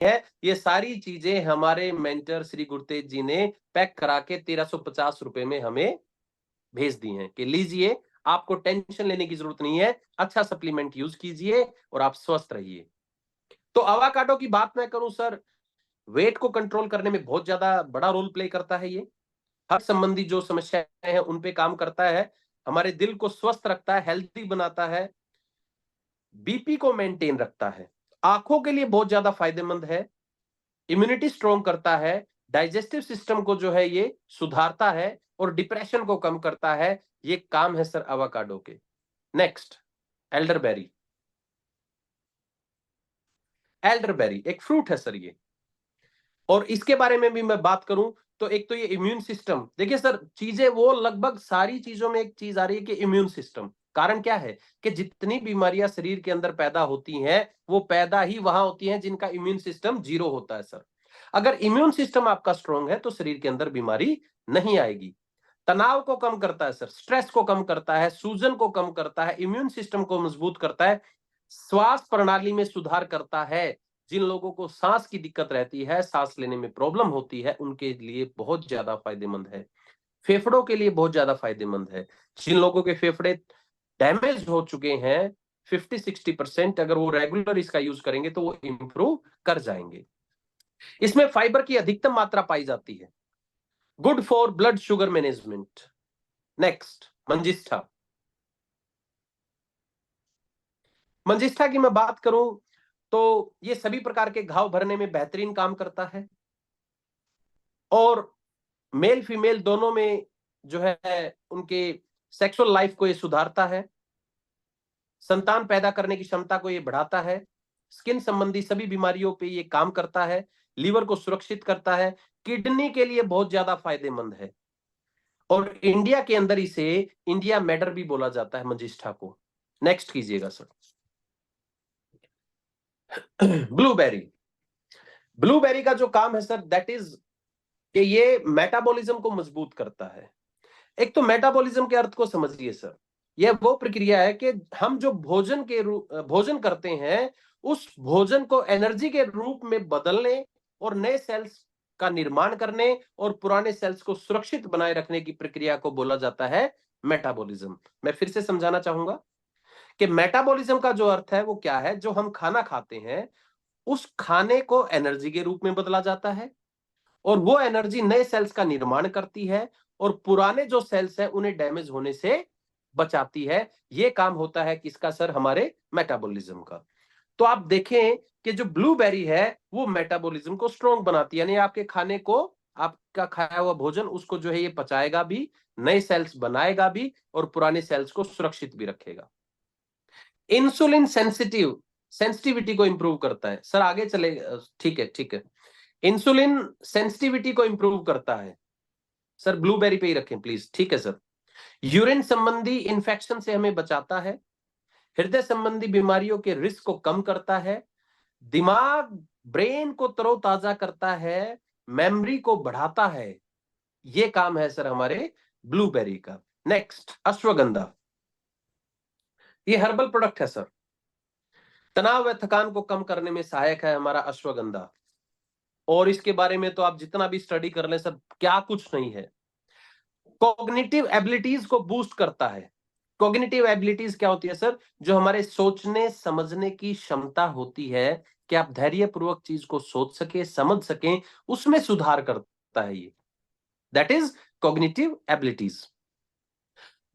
है, ये सारी चीजें हमारे मेंटर श्री गुरुतेज जी ने पैक करा के 1350 रुपए में हमें भेज दी हैं कि लीजिए, आपको टेंशन लेने की जरूरत नहीं है, अच्छा सप्लीमेंट यूज कीजिए और आप स्वस्थ रहिए। तो अवाकाडो की बात मैं करूं सर, वेट को कंट्रोल करने में बहुत ज्यादा बड़ा रोल प्ले करता है। ये हार्ट संबंधी जो समस्याएं हैं उन पे काम करता है, हमारे दिल को स्वस्थ रखता है, हेल्थी बनाता है, बीपी को मेंटेन रखता है, आंखों के लिए बहुत ज्यादा फायदेमंद है, इम्यूनिटी स्ट्रॉन्ग करता है, डाइजेस्टिव सिस्टम को जो है ये सुधारता है और डिप्रेशन को कम करता है। ये काम है सर अवाकाडो के। Next, elderberry. एल्डरबेरी एक फ्रूट है सर ये, और इसके बारे में भी मैं बात करूं तो एक तो ये इम्यून सिस्टम, देखिए सर चीजें वो लगभग सारी चीजों में एक चीज आ रही है कि इम्यून सिस्टम। कारण क्या है कि जितनी बीमारियां शरीर के अंदर पैदा होती हैं वो पैदा ही वहां होती हैं जिनका इम्यून सिस्टम जीरो होता है सर। अगर इम्यून सिस्टम आपका स्ट्रांग है तो शरीर के अंदर बीमारी नहीं आएगी। तनाव को कम करता है सर, स्ट्रेस को कम करता है, सूजन को कम करता है, इम्यून सिस्टम को मजबूत करता है, श्वास प्रणाली में सुधार करता है। जिन लोगों को सांस की दिक्कत रहती है, सांस लेने में प्रॉब्लम होती है, उनके लिए बहुत ज्यादा फायदेमंद है। फेफड़ों के लिए बहुत ज्यादा फायदेमंद है। जिन लोगों के फेफड़े डैमेज हो चुके हैं 50-60%, अगर वो रेगुलर इसका यूज करेंगे तो वो इंप्रूव कर जाएंगे। इसमें फाइबर की अधिकतम मात्रा पाई जाती है, good for blood sugar management. Next, manjistha. Manjistha की मैं बात करूं तो ये सभी प्रकार के घाव भरने में बेहतरीन काम करता है और मेल फीमेल दोनों में जो है उनके सेक्सुअल लाइफ को ये सुधारता है, संतान पैदा करने की क्षमता को ये बढ़ाता है, स्किन संबंधी सभी बीमारियों पे ये काम करता है, लीवर को सुरक्षित करता है, किडनी के लिए बहुत ज्यादा फायदेमंद है और इंडिया के अंदर इसे इंडिया मेडर भी बोला जाता है मंजिष्ठा को। नेक्स्ट कीजिएगा सर, ब्लूबेरी। ब्लूबेरी का जो काम है सर दैट इज कि ये मेटाबॉलिज्म को मजबूत करता है। एक तो मेटाबॉलिज्म के अर्थ को समझिए सर, यह वो प्रक्रिया है कि हम जो भोजन करते हैं उस भोजन को एनर्जी के रूप में बदलने और नए सेल्स का निर्माण करने और पुराने सेल्स को सुरक्षित बनाए रखने की प्रक्रिया को बोला जाता है मेटाबॉलिज्म। मैं फिर से समझाना चाहूंगा कि मेटाबॉलिज्म का जो अर्थ है वो क्या है, जो हम खाना खाते हैं उस खाने को एनर्जी के रूप में बदला जाता है और वो एनर्जी नए सेल्स का निर्माण करती है और पुराने जो सेल्स हैं उन्हें डैमेज होने से बचाती है। ये काम होता है किसका सर, हमारे मेटाबॉलिज्म का। तो आप देखें कि जो ब्लूबेरी है वो मेटाबॉलिज्म को स्ट्रॉन्ग बनाती है, यानी आपके खाने को, आपका खाया हुआ भोजन उसको जो है ये पचाएगा भी, नए सेल्स बनाएगा भी और पुराने सेल्स को सुरक्षित भी रखेगा। इंसुलिन सेंसिटिविटी को इंप्रूव करता है सर, आगे चले, ठीक है ठीक है। इंसुलिन सेंसिटिविटी को इंप्रूव करता है सर, ब्लूबेरी पे ही रखें प्लीज, ठीक है सर। यूरिन संबंधी इंफेक्शन से हमें बचाता है, हृदय संबंधी बीमारियों के रिस्क को कम करता है, दिमाग ब्रेन को तरोताजा करता है, मेमोरी को बढ़ाता है। ये काम है सर हमारे ब्लूबेरी का। नेक्स्ट, अश्वगंधा। ये हर्बल प्रोडक्ट है सर, तनाव व थकान को कम करने में सहायक है हमारा अश्वगंधा। और इसके बारे में तो आप जितना भी स्टडी कर लें सर क्या कुछ नहीं है। कॉग्निटिव एबिलिटीज को बूस्ट करता है। कॉग्निटिव एबिलिटीज क्या होती है सर, जो हमारे सोचने समझने की क्षमता होती है कि आप धैर्यपूर्वक चीज को सोच सके, समझ सकें, उसमें सुधार करता है ये, दैट इज कॉग्निटिव एबिलिटीज।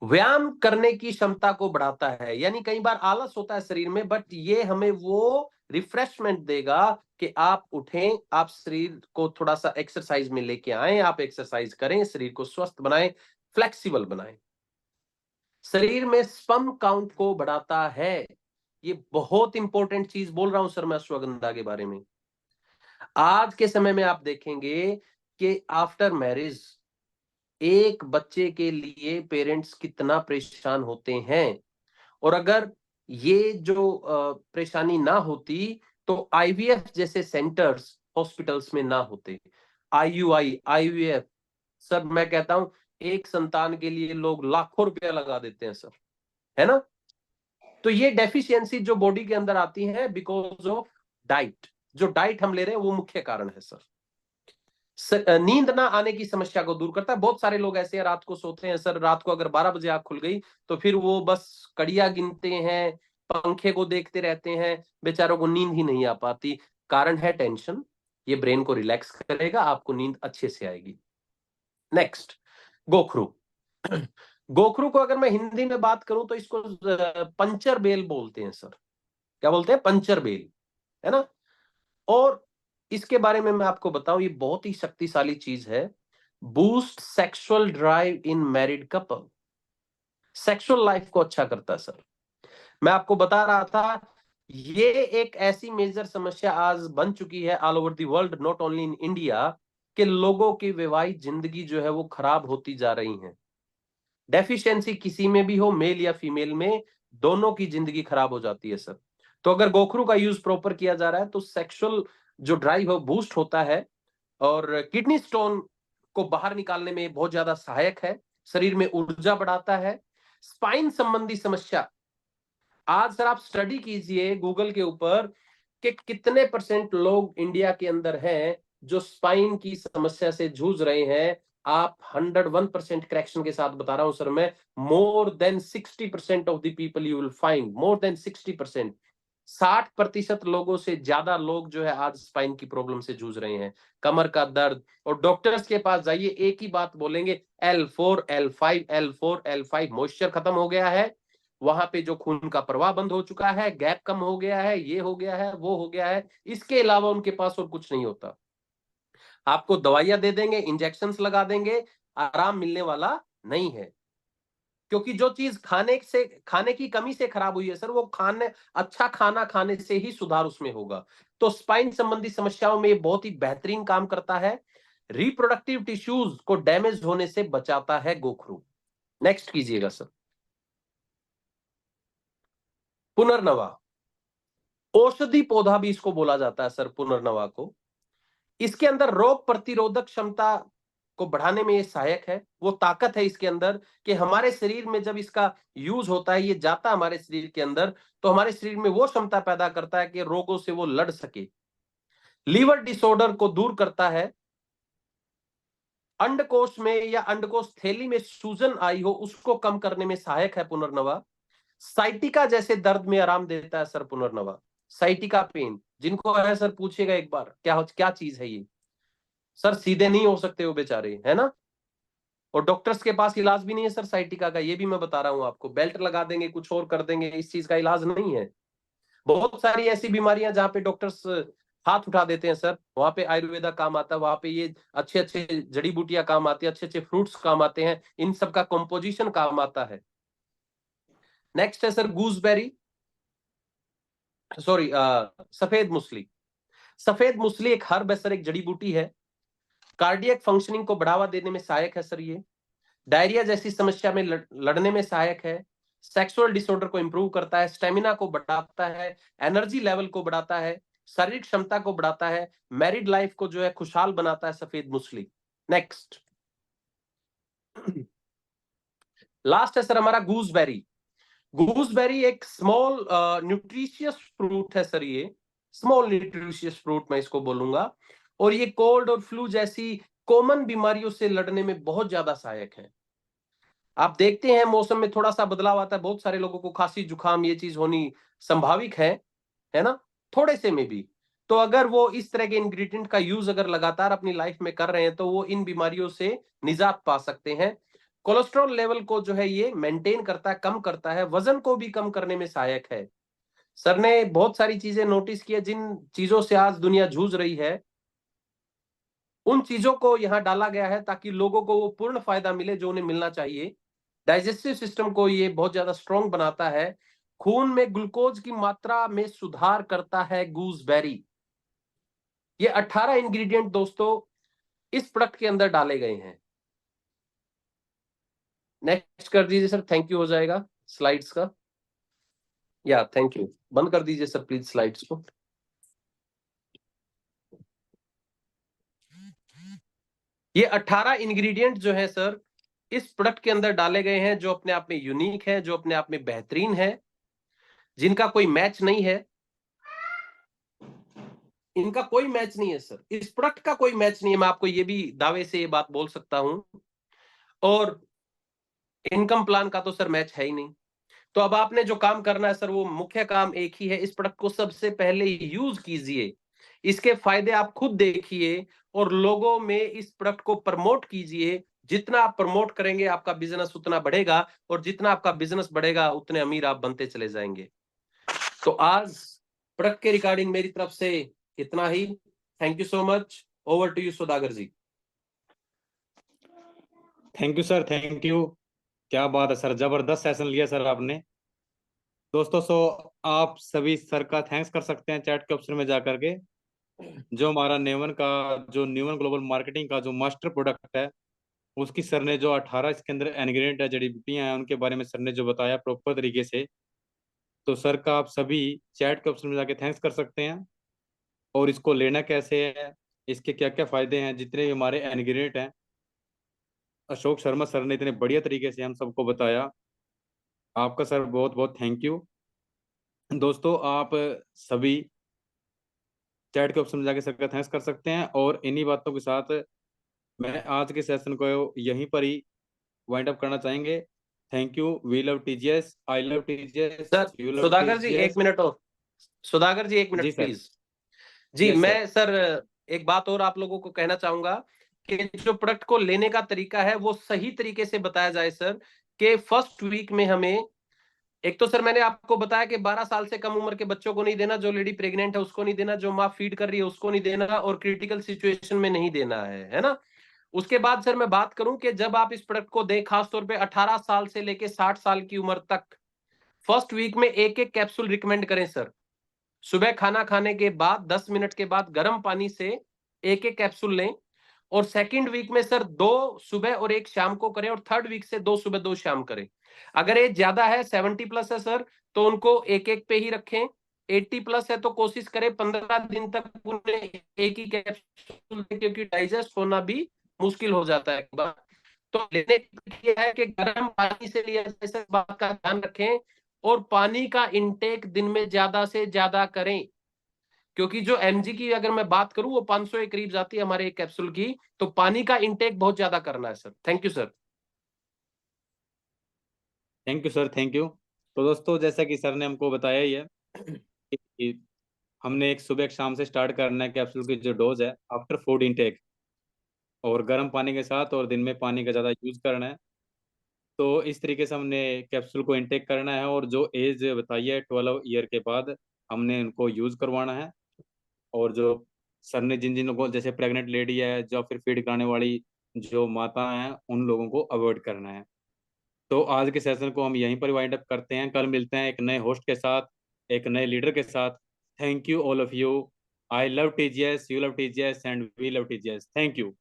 व्यायाम करने की क्षमता को बढ़ाता है, यानी कई बार आलस होता है शरीर में बट ये हमें वो रिफ्रेशमेंट देगा कि आप उठें, आप शरीर को थोड़ा सा एक्सरसाइज में लेके आए, आप एक्सरसाइज करें, शरीर को स्वस्थ बनाएं, फ्लेक्सिबल बनाएं। शरीर में स्पर्म काउंट को बढ़ाता है। ये बहुत इंपॉर्टेंट चीज बोल रहा हूं सर मैं अश्वगंधा के बारे में। आज के समय में आप देखेंगे कि आफ्टर मैरिज एक बच्चे के लिए पेरेंट्स कितना परेशान होते हैं, और अगर ये जो परेशानी ना होती तो आईवीएफ जैसे सेंटर्स हॉस्पिटल्स में ना होते। आईयूआई, आईवीएफ, सर मैं कहता हूं एक संतान के लिए लोग लाखों रुपया लगा देते हैं सर, है ना। तो ये डेफिशिएंसी जो बॉडी के अंदर आती है बिकॉज ऑफ डाइट, जो डाइट हम ले रहे हैं वो मुख्य कारण है सर। नींद ना आने की समस्या को दूर करता है। बहुत सारे लोग ऐसे हैं रात को सोते हैं सर, रात को अगर 12 बजे आंख खुल गई तो फिर वो बस कड़ियां गिनते हैं, पंखे को देखते रहते हैं, बेचारों को नींद ही नहीं आ पाती। कारण है टेंशन। ये ब्रेन को रिलैक्स करेगा, आपको नींद अच्छे से आएगी। नेक्स्ट, गोखरू। गोखरू को अगर मैं हिंदी में बात करूं तो इसको पंचर बेल बोलते हैं सर। क्या बोलते हैं? पंचर बेल, है ना। और इसके बारे में मैं आपको बताऊं, ये बहुत ही शक्तिशाली चीज है। बूस्ट सेक्सुअल ड्राइव इन मैरिड कपल, सेक्सुअल लाइफ को अच्छा करता है सर। मैं आपको बता रहा था, ये एक ऐसी मेजर समस्या आज बन चुकी है all over the world, not only in India, कि लोगों की वैवाहिक जिंदगी जो है वो खराब होती जा रही है। डेफिशिएंसी किसी में भी हो, मेल या फीमेल में, दोनों की जिंदगी खराब हो जाती है सर। तो अगर गोखरू का यूज प्रॉपर किया जा रहा है तो सेक्सुअल जो ड्राइव है बूस्ट होता है, और किडनी स्टोन को बाहर निकालने में बहुत ज्यादा सहायक है, शरीर में ऊर्जा बढ़ाता है। स्पाइन संबंधी समस्या, आज सर आप स्टडी कीजिए गूगल के ऊपर कि कितने परसेंट लोग इंडिया के अंदर हैं जो स्पाइन की समस्या से जूझ रहे हैं। आप 101% करेक्शन के साथ बता रहा हूं सर मैं, more than 60% of the people you will find, more than 60%, 60% लोगों से ज्यादा लोग जो है आज स्पाइन की प्रॉब्लम से जूझ रहे हैं, कमर का दर्द। और डॉक्टर्स के पास जाइए, एक ही बात बोलेंगे, L4 L5 L4 L5, moisture खत्म हो गया है, वहां पे जो खून का प्रवाह बंद हो चुका है, गैप कम हो गया है, ये हो गया है, वो हो गया है, इसके अलावा उनके पास और कुछ नहीं होता। आपको दवाइयां दे देंगे, इंजेक्शंस लगा देंगे, आराम मिलने वाला नहीं है। क्योंकि जो चीज खाने की कमी से खराब हुई है सर, वो खाने, अच्छा खाना खाने से ही सुधार उसमें होगा। तो स्पाइन संबंधी समस्याओं में ये बहुत ही बेहतरीन काम करता है। रिप्रोडक्टिव टिश्यूज को डैमेज होने से बचाता है गोखरू। नेक्स्ट कीजिएगा सर, पुनर्नवा। औषधि पौधा भी इसको बोला जाता है सर, पुनर्नवा को। इसके अंदर रोग प्रतिरोधक क्षमता को बढ़ाने में ये सहायक है। वो ताकत है इसके अंदर कि हमारे शरीर में जब इसका यूज होता है, ये जाता है हमारे शरीर के अंदर, तो हमारे शरीर में वो क्षमता पैदा करता है कि रोगों से वो लड़ सके। लीवर डिसऑर्डर को दूर करता है। अंडकोश में या अंडकोश थैली में सूजन आई हो उसको कम करने में सहायक है पुनर्नवा। साइटिका जैसे दर्द में आराम देता है सर पुनर्नवा। साइटिका पेन जिनको है सर, पूछेगा एक बार क्या क्या चीज है ये, सर सीधे नहीं हो सकते वो बेचारे, है ना। और डॉक्टर्स के पास इलाज भी नहीं है सर साइटिका का, ये भी मैं बता रहा हूं आपको। बेल्ट लगा देंगे, कुछ और कर देंगे, इस चीज का इलाज नहीं है। बहुत सारी ऐसी बीमारियां जहां पे डॉक्टर्स हाथ उठा देते हैं सर, वहां पे आयुर्वेदा काम आता है, वहां पे ये अच्छे अच्छे जड़ी बूटियां काम आती है, अच्छे अच्छे फ्रूट्स काम आते हैं, इन सब का कॉम्पोजिशन काम आता है। नेक्स्ट है सर गूसबेरी, सॉरी सफेद मूसली। सफेद मूसली एक हर्ब है सर, एक जड़ी बूटी है। कार्डियक फंक्शनिंग को बढ़ावा देने में सहायक है सर ये। डायरिया जैसी समस्या में लड़ने में सहायक है। सेक्सुअल डिसऑर्डर को इंप्रूव करता है, स्टेमिना को बढ़ाता है, एनर्जी लेवल को बढ़ाता है, शारीरिक क्षमता को बढ़ाता है, मैरिड लाइफ को जो है खुशहाल बनाता है सफेद मूसली। नेक्स्ट, लास्ट है सर हमारा गूसबेरी। गूसबेरी एक स्मॉल न्यूट्रिशियस फ्रूट है सर, ये स्मॉल न्यूट्रिशियस फ्रूट मैं इसको बोलूंगा। और ये कोल्ड और फ्लू जैसी कॉमन बीमारियों से लड़ने में बहुत ज्यादा सहायक है। आप देखते हैं मौसम में थोड़ा सा बदलाव आता है, बहुत सारे लोगों को खांसी जुकाम ये चीज होनी संभाविक है ना, थोड़े से में भी। तो अगर वो इस तरह के इंग्रेडिएंट का यूज अगर लगातार अपनी लाइफ में कर रहे हैं तो वो इन बीमारियों से निजात पा सकते हैं। कोलेस्ट्रॉल लेवल को जो है ये मेंटेन करता है, कम करता है, वजन को भी कम करने में सहायक है। सर ने बहुत सारी चीजें नोटिस की है, जिन चीजों से आज दुनिया जूझ रही है उन चीजों को यहां डाला गया है ताकि लोगों को वो पूर्ण फायदा मिले जो उन्हें मिलना चाहिए। डाइजेस्टिव सिस्टम को ये बहुत ज्यादा स्ट्रॉन्ग बनाता है। खून में ग्लूकोज की मात्रा में सुधार करता है गूसबेरी। ये 18 इंग्रेडिएंट दोस्तों इस प्रोडक्ट के अंदर डाले गए हैं। नेक्स्ट कर दीजिए सर, थैंक यू हो जाएगा स्लाइड्स का। या थैंक यू, बंद कर दीजिए सर प्लीज स्लाइड्स को। ये 18 इंग्रेडिएंट जो है सर इस प्रोडक्ट के अंदर डाले गए हैं, जो अपने आप में यूनिक है, जो अपने आप में बेहतरीन है, जिनका कोई मैच नहीं है। इनका कोई मैच नहीं है सर, इस प्रोडक्ट का कोई मैच नहीं है, मैं आपको ये भी दावे से ये बात बोल सकता हूं। और इनकम प्लान का तो सर मैच है ही नहीं। तो अब आपने जो काम करना है सर, वो मुख्य काम एक ही है, इस प्रोडक्ट को सबसे पहले यूज कीजिए, इसके फायदे आप खुद देखिए और लोगों में इस प्रोडक्ट को प्रमोट कीजिए। जितना आप प्रमोट करेंगे आपका बिजनेस उतना बढ़ेगा, और जितना आपका बिजनेस बढ़ेगा उतने अमीर आप बनते चले जाएंगे। तो आज प्रोडक्ट के रिगार्डिंग मेरी तरफ से इतना ही। Thank you so much. Over to you Saudagar ji. Thank you sir, thank you. क्या बात है सर, जबरदस्त सेशन लिया सर आपने। दोस्तों आप सभी सर का थैंक्स कर सकते हैं चैट के ऑप्शन में जा करके। जो हमारा नेवन का, जो न्यूमन ग्लोबल मार्केटिंग का जो मास्टर प्रोडक्ट है, उसकी सर ने जो 18 इसके अंदर इंग्रेडिएंट है, जड़ी बूटियां हैं, उनके बारे में सर ने जो बताया प्रॉपर तरीके से, तो सर का आप सभी चैट के ऑप्शन में जाके थैंक्स कर सकते हैं। और इसको लेना कैसे है, इसके क्या क्या फायदे हैं, जितने भी हमारे इंग्रेडिएंट हैं, अशोक शर्मा सर ने इतने बढ़िया तरीके से हम सबको बताया। आपका सर बहुत बहुत थैंक यू। दोस्तों आप सभी चैट के ऑप्शन में जाके सर का थैंक्स कर सकते हैं। और इन्हीं बातों के साथ मैं आज के सेशन को यहीं पर ही वाइंड अप करना चाहेंगे। Thank you. We love TGS, I love TGS, sir you love Sudhakar ji एक टीजीएस। मिनट और, सुधाकर जी एक जी मिनट सर। प्लीज। जी यस सर। मैं सर एक बात और आप लोगों को कहना चाहूंगा कि जो प्रोडक्ट को लेने का तरीका है वो सही तरीके से बताया जाए सर। कि फर्स्ट वीक में हमें, एक तो सर मैंने आपको बताया कि 12 साल से कम उम्र के बच्चों को नहीं देना, जो लेडी प्रेग्नेंट है उसको नहीं देना, जो माँ फीड कर रही है उसको नहीं देना, और क्रिटिकल सिचुएशन में नहीं देना है ना। उसके बाद सर मैं बात करूं कि जब आप इस प्रोडक्ट को दें, खासतौर पे 18 साल से लेके 60 साल की उम्र तक, फर्स्ट वीक में एक एक कैप्सूल रिकमेंड करें सर। सुबह खाना खाने के बाद 10 मिनट के बाद गर्म पानी से एक एक कैप्सूल लें। और सेकंड वीक में सर 2 सुबह और 1 शाम को करें, और थर्ड वीक से 2 सुबह 2 शाम करें। अगर एज ज्यादा है, 70 प्लस है सर, तो उनको एक एक पे ही रखें। 80 प्लस है तो कोशिश करें 15 दिन तक उन्हें एक ही कैप्सूल दें, क्योंकि डाइजेस्ट होना भी मुश्किल हो जाता है एक बार। तो लेने की है कि गर्म पानी से लिया जाए, इस बात का ध्यान रखें। और पानी का इंटेक दिन में ज्यादा से ज्यादा करें, क्योंकि जो एमजी की अगर मैं बात करूं वो 500 के करीब जाती है हमारे एक कैप्सूल की। तो पानी का इंटेक बहुत ज्यादा करना है sir. Thank you sir. Thank you sir, thank you. तो दोस्तों जैसा कि सर ने हमको बताया ही है कि हमने एक सुबह एक शाम से स्टार्ट करना है कैप्सूल की जो डोज है आफ्टर फूड इंटेक, और गर्म पानी के साथ, और दिन में पानी का ज़्यादा यूज करना है। तो इस तरीके से हमने कैप्सूल को इंटेक करना है। और जो एज बताई है 12 ईयर के बाद हमने उनको यूज़ करवाना है। और जो सर ने जिन जिन लोगों को, जैसे प्रेग्नेंट लेडी है, जो फिर फीड कराने वाली जो माता हैं, उन लोगों को अवॉइड करना है। तो आज के सेशन को हम यहीं पर वाइंड अप करते हैं। कल मिलते हैं एक नए होस्ट के साथ, एक नए लीडर के साथ। Thank you all of you. I love TGS, you love TGS, and we love TGS. Thank you.